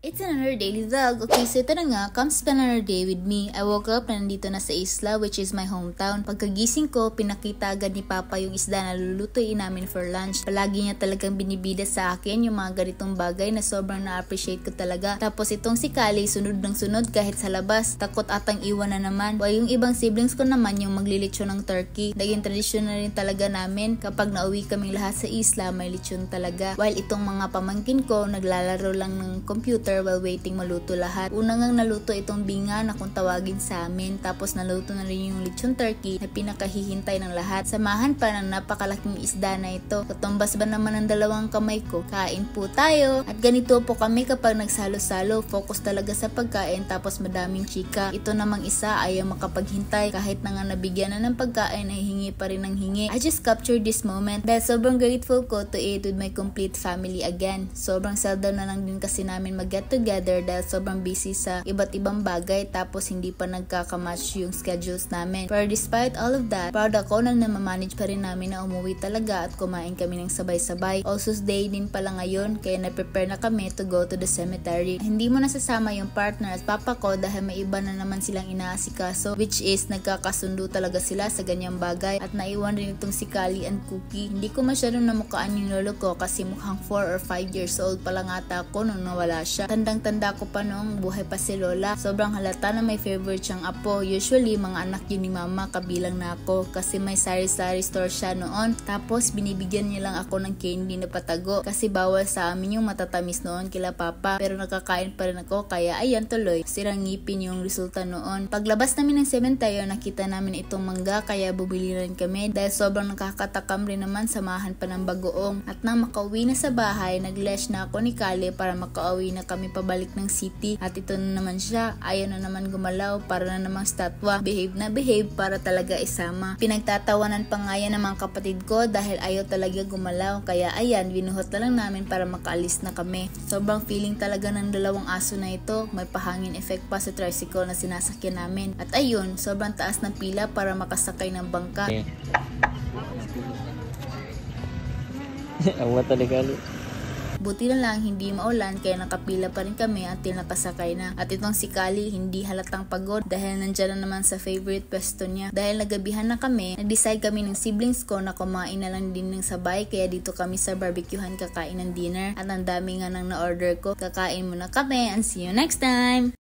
It's another daily vlog. Okay, so ito na nga, come spend another day with me. I woke up na nandito na sa Isla, which is my hometown. Pagkagising ko, pinakita agad ni Papa yung isda na lulutuin namin for lunch. Palagi niya talagang binibida sa akin yung mga ganitong bagay na sobrang na-appreciate ko talaga. Tapos itong si Kali, sunod ng sunod kahit sa labas. Takot atang iwan na naman. While yung ibang siblings ko naman yung maglilitsyon ng turkey. Naging tradisyon na rin talaga namin. Kapag nauwi kaming lahat sa Isla, may litsyon talaga. While itong mga pamangkin ko, naglalaro lang ng computer while waiting maluto lahat. Una ngang naluto itong binga na kung tawagin sa amin, tapos naluto na rin yung lechon turkey na pinakahihintay ng lahat. Samahan pa ng napakalaking isda na ito. Katumbas ba naman ang dalawang kamay ko? Kain po tayo! At ganito po kami kapag nagsalo-salo, focus talaga sa pagkain tapos madaming chika. Ito namang isa ayaw makapaghintay, kahit na nga nabigyan na ng pagkain ay hingi pa rin ng hingi. I just captured this moment dahil sobrang grateful ko to eat with my complete family again. Sobrang seldom na lang din kasi namin mag-get together dahil sobrang busy sa iba't ibang bagay, tapos hindi pa nagkakamatch yung schedules namin. Pero despite all of that, proud ako na namamanage pa rin namin na umuwi talaga at kumain kami ng sabay-sabay. Also day din pala ngayon, kaya na-prepare na kami to go to the cemetery. Hindi mo nasasama yung partner at papa ko dahil may iba na naman silang inaasikaso, which is nagkakasundo talaga sila sa ganyang bagay. At naiwan rin itong si Kali and Cookie. Hindi ko masyadong namukaan yung lolo ko kasi mukhang 4 or 5 years old pa lang ata ako nung nawala siya. Tandang-tanda ko pa noong buhay pa si Lola. Sobrang halata na may favorite siyang apo. Usually, mga anak yun ni Mama, kabilang na ako. Kasi may sari-sari store siya noon. Tapos, binibigyan niya lang ako ng candy na patago. Kasi bawal sa amin yung matatamis noon kila Papa. Pero nakakain pa rin ako, kaya ayan tuloy. Sirang ngipin yung resulta noon. Paglabas namin ng sementeryo, nakita namin itong mangga, kaya bumili rin kami. Dahil sobrang nakakatakam rin naman, samahan pa ng bagoong. At nang makauwi na sa bahay, nag-lesh na ako ni Kali para makauwi na kami pabalik ng city. At ito na naman siya, ayaw na naman gumalaw, para na namang statwa. Behave na behave para talaga isama. Pinagtatawanan pa nga yan ng mga kapatid ko dahil ayaw talaga gumalaw, kaya ayan, binuhot na lang namin para makaalis na kami. Sobrang feeling talaga ng dalawang aso na ito, may pahangin effect pa sa tricycle na sinasakyan namin. At ayun, sobrang taas ng pila para makasakay ng bangka. Ang mata ni Kali. Buti na lang hindi maulan, kaya nakapila pa rin kami until nakasakay na. At itong si Kali hindi halatang pagod dahil nandyan na naman sa favorite pwesto niya. Dahil nagabihan na kami, nag-decide kami ng siblings ko na kumain na lang din ng sabay, kaya dito kami sa barbecuehan kakain ng dinner. At ang dami nga nang na-order ko. Kakain muna kami and see you next time!